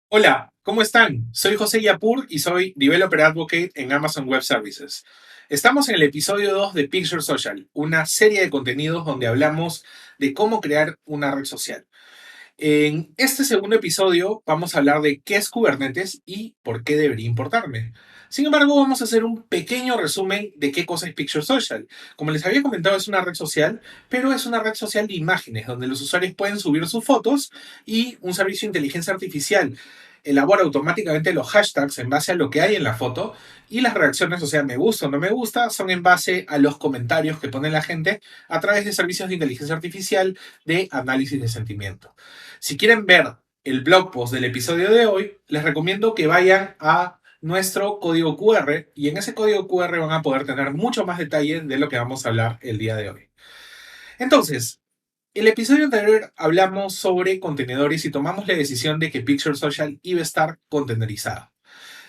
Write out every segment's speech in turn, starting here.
Hola, ¿cómo están? Soy José Yapur y soy Developer Advocate en Amazon Web Services. Estamos en el episodio 2 de Picture Social, una serie de contenidos donde hablamos de cómo crear una red social. En este segundo episodio vamos a hablar de qué es Kubernetes y por qué debería importarme. Sin embargo, vamos a hacer un pequeño resumen de qué cosa es Picture Social. Como les había comentado, es una red social, pero es una red social de imágenes, donde los usuarios pueden subir sus fotos y un servicio de inteligencia artificial elabora automáticamente los hashtags en base a lo que hay en la foto y las reacciones, o sea, me gusta o no me gusta, son en base a los comentarios que pone la gente a través de servicios de inteligencia artificial de análisis de sentimiento. Si quieren ver el blog post del episodio de hoy, les recomiendo que vayan a nuestro código QR y en ese código QR van a poder tener mucho más detalle de lo que vamos a hablar el día de hoy. Entonces, el episodio anterior hablamos sobre contenedores y tomamos la decisión de que Picture Social iba a estar contenerizada.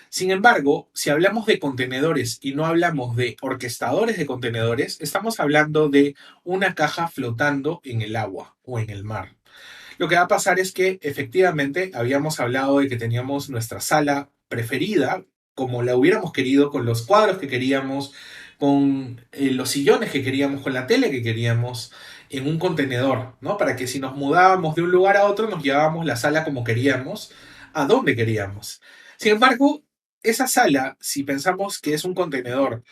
Sin embargo, si hablamos de contenedores y no hablamos de orquestadores de contenedores, estamos hablando de una caja flotando en el agua o en el mar. Lo que va a pasar es que efectivamente habíamos hablado de que teníamos nuestra sala preferida, como la hubiéramos querido, con los cuadros que queríamos, con los sillones que queríamos, con la tele que queríamos, en un contenedor, ¿no? Para que si nos mudábamos de un lugar a otro, nos llevábamos la sala como queríamos, a donde queríamos. Sin embargo, esa sala, si pensamos que es un contenedor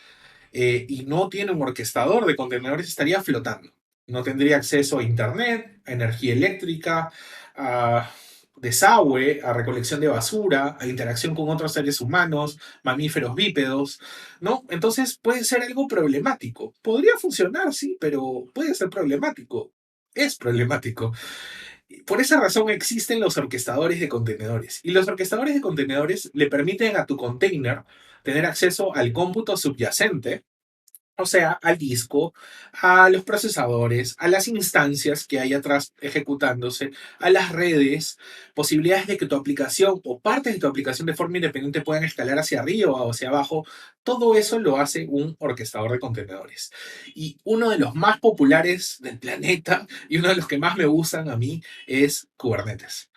y no tiene un orquestador de contenedores, estaría flotando. No tendría acceso a internet, a energía eléctrica, a desagüe, a recolección de basura, a interacción con otros seres humanos, mamíferos bípedos, ¿no? Entonces puede ser algo problemático. Podría funcionar, sí, pero puede ser problemático. Es problemático. Por esa razón existen los orquestadores de contenedores. Y los orquestadores de contenedores le permiten a tu container tener acceso al cómputo subyacente, o sea, al disco, a los procesadores, a las instancias que hay atrás ejecutándose, a las redes, posibilidades de que tu aplicación o partes de tu aplicación de forma independiente puedan escalar hacia arriba o hacia abajo. Todo eso lo hace un orquestador de contenedores. Y uno de los más populares del planeta y uno de los que más me gustan a mí es Kubernetes.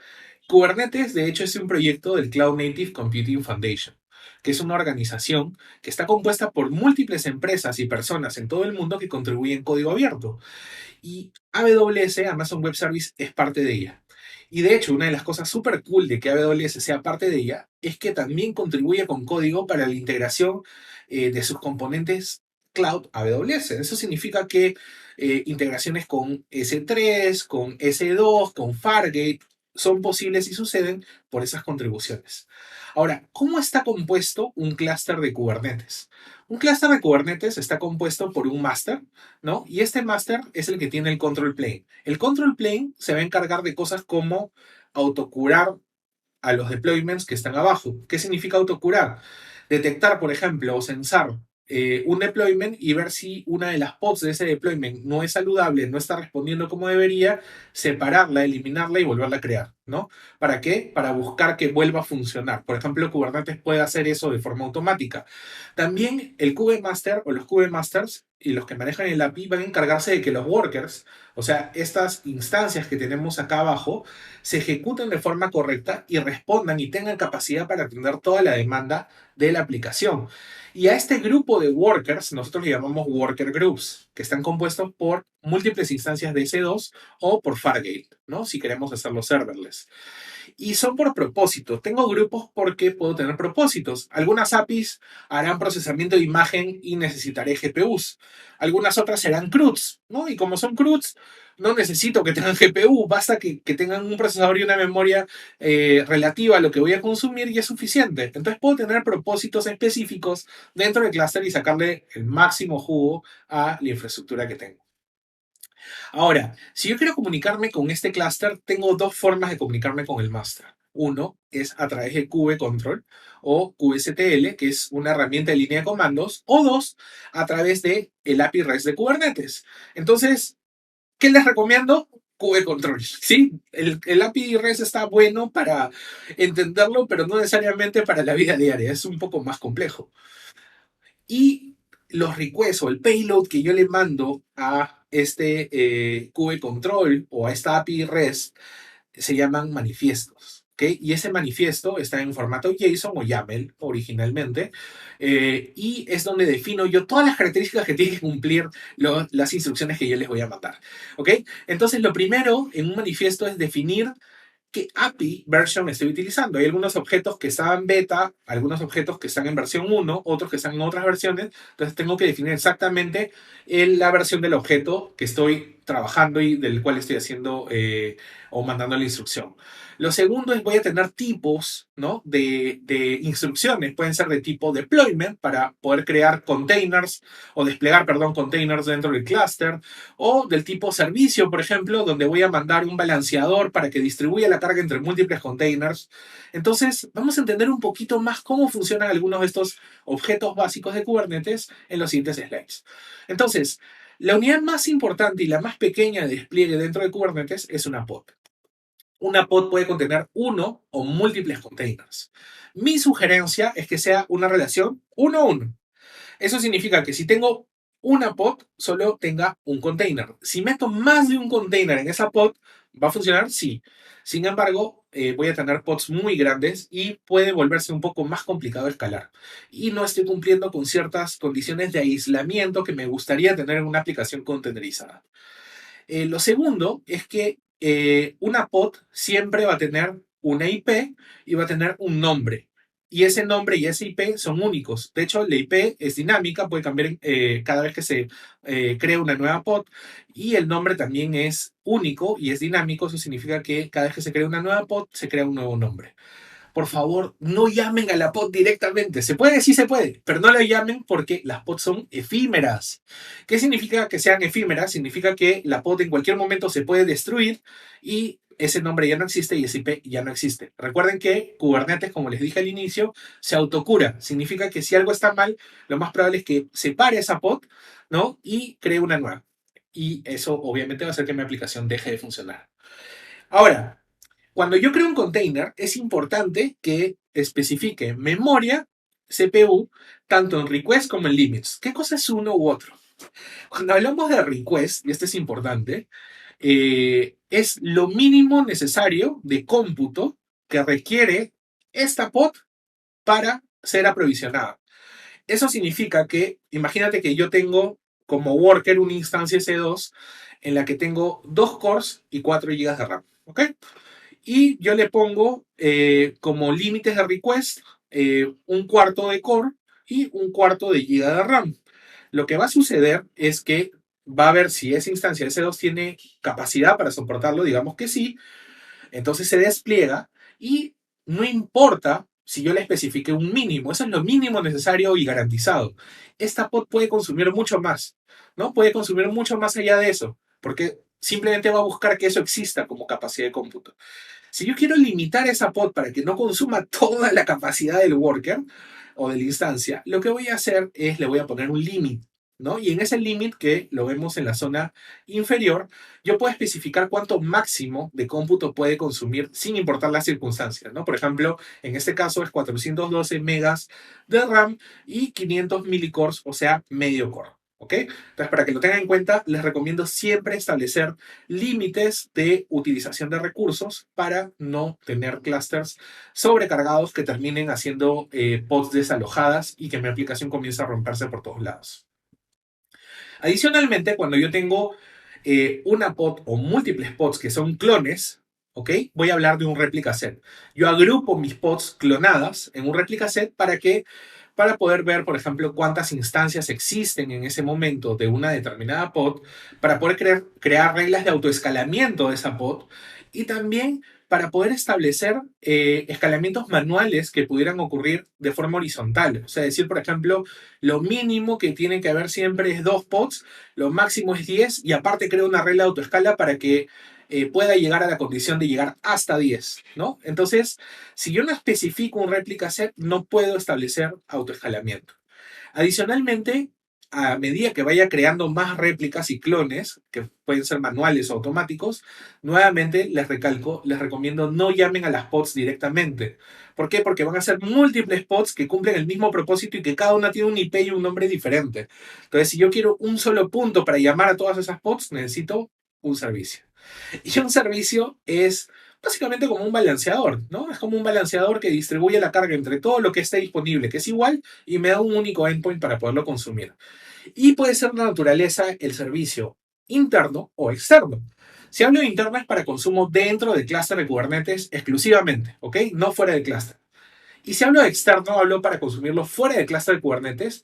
Kubernetes, de hecho, es un proyecto del Cloud Native Computing Foundation, que es una organización que está compuesta por múltiples empresas y personas en todo el mundo que contribuyen código abierto. Y AWS, Amazon Web Service, es parte de ella. Y de hecho, una de las cosas súper cool de que AWS sea parte de ella es que también contribuye con código para la integración de sus componentes cloud AWS. Eso significa que integraciones con S3, con S2, con Fargate, son posibles y suceden por esas contribuciones. Ahora, ¿cómo está compuesto un clúster de Kubernetes? Un clúster de Kubernetes está compuesto por un máster, ¿no? Y este máster es el que tiene el control plane. El control plane se va a encargar de cosas como autocurar a los deployments que están abajo. ¿Qué significa autocurar? Detectar, por ejemplo, o censar un deployment y ver si una de las pods de ese deployment no es saludable, no está respondiendo como debería, separarla, eliminarla y volverla a crear, ¿no? ¿Para qué? Para buscar que vuelva a funcionar. Por ejemplo, Kubernetes puede hacer eso de forma automática. También el KubeMaster o los KubeMasters y los que manejan el API van a encargarse de que los workers, o sea, estas instancias que tenemos acá abajo, se ejecuten de forma correcta y respondan y tengan capacidad para atender toda la demanda de la aplicación. Y a este grupo de workers nosotros le llamamos worker groups, que están compuestos por múltiples instancias de S2 o por Fargate, ¿no? Si queremos hacerlo serverless. Y son por propósito. Tengo grupos porque puedo tener propósitos. Algunas APIs harán procesamiento de imagen y necesitaré GPUs. Algunas otras serán CRUDs, ¿no? Y como son CRUDs, no necesito que tengan GPU, basta que tengan un procesador y una memoria relativa a lo que voy a consumir y es suficiente. Entonces puedo tener propósitos específicos dentro del clúster y sacarle el máximo jugo a la infraestructura que tengo. Ahora, si yo quiero comunicarme con este clúster, tengo dos formas de comunicarme con el master. Uno es a través de Control o kubectl, que es una herramienta de línea de comandos, o dos, a través de el API REST de Kubernetes. Entonces, ¿qué les recomiendo? Control. Sí, el API REST está bueno para entenderlo, pero no necesariamente para la vida diaria. Es un poco más complejo. Y los requests o el payload que yo le mando a este Control o a esta API REST se llaman manifiestos. ¿Okay? Y ese manifiesto está en formato JSON o YAML originalmente, y es donde defino yo todas las características que tienen que cumplir las instrucciones que yo les voy a mandar. ¿Okay? Entonces, lo primero en un manifiesto es definir qué API version estoy utilizando. Hay algunos objetos que están en beta, algunos objetos que están en versión 1, otros que están en otras versiones. Entonces tengo que definir exactamente la versión del objeto que estoy trabajando y del cual estoy haciendo o mandando la instrucción. Lo segundo es voy a tener tipos, ¿no? de instrucciones. Pueden ser de tipo deployment para poder crear containers o desplegar, perdón, containers dentro del clúster, o del tipo servicio, por ejemplo, donde voy a mandar un balanceador para que distribuya la carga entre múltiples containers. Entonces, vamos a entender un poquito más cómo funcionan algunos de estos objetos básicos de Kubernetes en los siguientes slides. Entonces, la unidad más importante y la más pequeña de despliegue dentro de Kubernetes es una pod. Una pod puede contener uno o múltiples containers. Mi sugerencia es que sea una relación 1 a 1. Eso significa que si tengo una pod, solo tenga un container. Si meto más de un container en esa pod, ¿va a funcionar? Sí. Sin embargo, voy a tener pods muy grandes y puede volverse un poco más complicado escalar. Y no estoy cumpliendo con ciertas condiciones de aislamiento que me gustaría tener en una aplicación containerizada. Lo segundo es que una pod siempre va a tener una IP y va a tener un nombre. Y ese nombre y ese IP son únicos. De hecho, la IP es dinámica, puede cambiar cada vez que se crea una nueva pod. Y el nombre también es único y es dinámico. Eso significa que cada vez que se crea una nueva pod, se crea un nuevo nombre. Por favor, no llamen a la pod directamente. ¿Se puede? Sí se puede, pero no la llamen porque las pods son efímeras. ¿Qué significa que sean efímeras? Significa que la pod en cualquier momento se puede destruir y ese nombre ya no existe y ese IP ya no existe. Recuerden que Kubernetes, como les dije al inicio, se autocura. Significa que si algo está mal, lo más probable es que separe esa pod, ¿no? Y cree una nueva. Y eso obviamente va a hacer que mi aplicación deje de funcionar. Ahora, cuando yo creo un container, es importante que especifique memoria, CPU, tanto en request como en limits. ¿Qué cosa es uno u otro? Cuando hablamos de request, y esto es importante, es lo mínimo necesario de cómputo que requiere esta pod para ser aprovisionada. Eso significa que, imagínate que yo tengo como worker una instancia S2 en la que tengo 2 cores y 4 GB de RAM. ¿Ok? Y yo le pongo como límites de request un cuarto de core y un cuarto de giga de RAM. Lo que va a suceder es que va a ver si esa instancia S2 tiene capacidad para soportarlo, digamos que sí, entonces se despliega y no importa si yo le especifique un mínimo, eso es lo mínimo necesario y garantizado. Esta pod puede consumir mucho más, ¿no? Puede consumir mucho más allá de eso, porque simplemente va a buscar que eso exista como capacidad de cómputo. Si yo quiero limitar esa pod para que no consuma toda la capacidad del worker o de la instancia, lo que voy a hacer es le voy a poner un límite, ¿no? Y en ese límite que lo vemos en la zona inferior, yo puedo especificar cuánto máximo de cómputo puede consumir sin importar las circunstancias, ¿no? Por ejemplo, en este caso es 412 megas de RAM y 500 milicores, o sea, medio core. ¿Ok? Entonces, para que lo tengan en cuenta, les recomiendo siempre establecer límites de utilización de recursos para no tener clusters sobrecargados que terminen haciendo pods desalojadas y que mi aplicación comience a romperse por todos lados. Adicionalmente, cuando yo tengo una pod o múltiples pods que son clones, ¿ok? Voy a hablar de un replica set. Yo agrupo mis pods clonadas en un replica set para poder ver, por ejemplo, cuántas instancias existen en ese momento de una determinada pod, para poder crear reglas de autoescalamiento de esa pod y también para poder establecer escalamientos manuales que pudieran ocurrir de forma horizontal. O sea, decir, por ejemplo, lo mínimo que tiene que haber siempre es 2 pods, lo máximo es 10 y aparte creo una regla de autoescala para que pueda llegar a la condición de llegar hasta 10, ¿no? Entonces, si yo no especifico un réplica set, no puedo establecer autoescalamiento. Adicionalmente, a medida que vaya creando más réplicas y clones, que pueden ser manuales o automáticos, nuevamente les recalco, les recomiendo no llamen a las pods directamente. ¿Por qué? Porque van a ser múltiples pods que cumplen el mismo propósito y que cada una tiene un IP y un nombre diferente. Entonces, si yo quiero un solo punto para llamar a todas esas pods, necesito un servicio. Y un servicio es básicamente como un balanceador, ¿no? Es como un balanceador que distribuye la carga entre todo lo que esté disponible, que es igual, y me da un único endpoint para poderlo consumir. Y puede ser de naturaleza el servicio interno o externo. Si hablo de interno es para consumo dentro del clúster de Kubernetes exclusivamente, ¿ok? No fuera del clúster. Y si hablo de externo, hablo para consumirlo fuera del clúster de Kubernetes,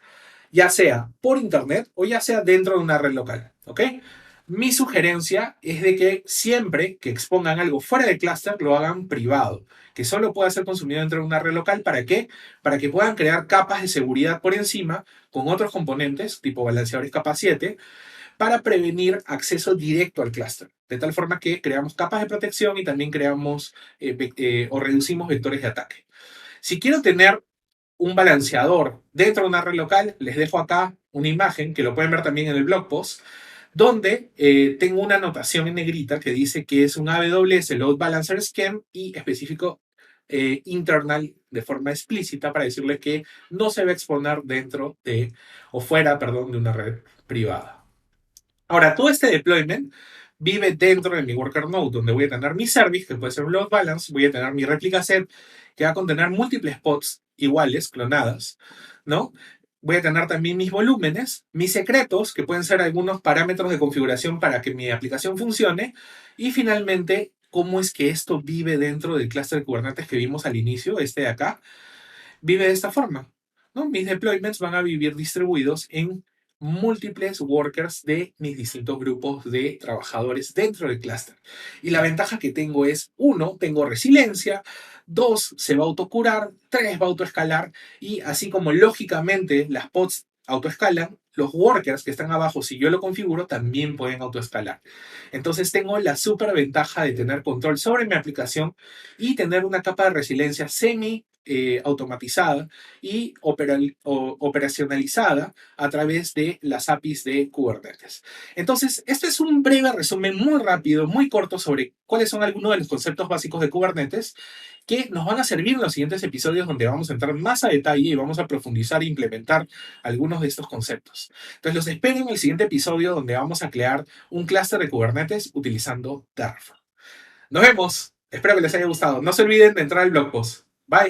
ya sea por internet o ya sea dentro de una red local, ¿ok? Mi sugerencia es de que siempre que expongan algo fuera del clúster lo hagan privado, que solo pueda ser consumido dentro de una red local. ¿Para qué? Para que puedan crear capas de seguridad por encima con otros componentes, tipo balanceadores capa 7, para prevenir acceso directo al clúster. De tal forma que creamos capas de protección y también creamos o reducimos vectores de ataque. Si quiero tener un balanceador dentro de una red local, les dejo acá una imagen que lo pueden ver también en el blog post, donde tengo una anotación en negrita que dice que es un AWS Load Balancer Scheme y específico internal de forma explícita para decirle que no se va a exponer dentro de o fuera, perdón, de una red privada. Ahora, todo este deployment vive dentro de mi worker node, donde voy a tener mi service, que puede ser un load balance, voy a tener mi réplica set, que va a contener múltiples pods iguales, clonadas, ¿no? Voy a tener también mis volúmenes, mis secretos, que pueden ser algunos parámetros de configuración para que mi aplicación funcione, y finalmente, cómo es que esto vive dentro del clúster de Kubernetes que vimos al inicio, este de acá, vive de esta forma, ¿no? Mis deployments van a vivir distribuidos en múltiples workers de mis distintos grupos de trabajadores dentro del clúster. Y la ventaja que tengo es, uno, tengo resiliencia, dos, se va a autocurar, tres, va a autoescalar, y así como lógicamente las pods autoescalan, los workers que están abajo, si yo lo configuro, también pueden autoescalar. Entonces tengo la super ventaja de tener control sobre mi aplicación y tener una capa de resiliencia semi automatizada y operacionalizada a través de las APIs de Kubernetes. Entonces, este es un breve resumen muy rápido, muy corto sobre cuáles son algunos de los conceptos básicos de Kubernetes que nos van a servir en los siguientes episodios donde vamos a entrar más a detalle y vamos a profundizar e implementar algunos de estos conceptos. Entonces, los espero en el siguiente episodio donde vamos a crear un clúster de Kubernetes utilizando Terraform. Nos vemos. Espero que les haya gustado. No se olviden de entrar al blog post. Bye.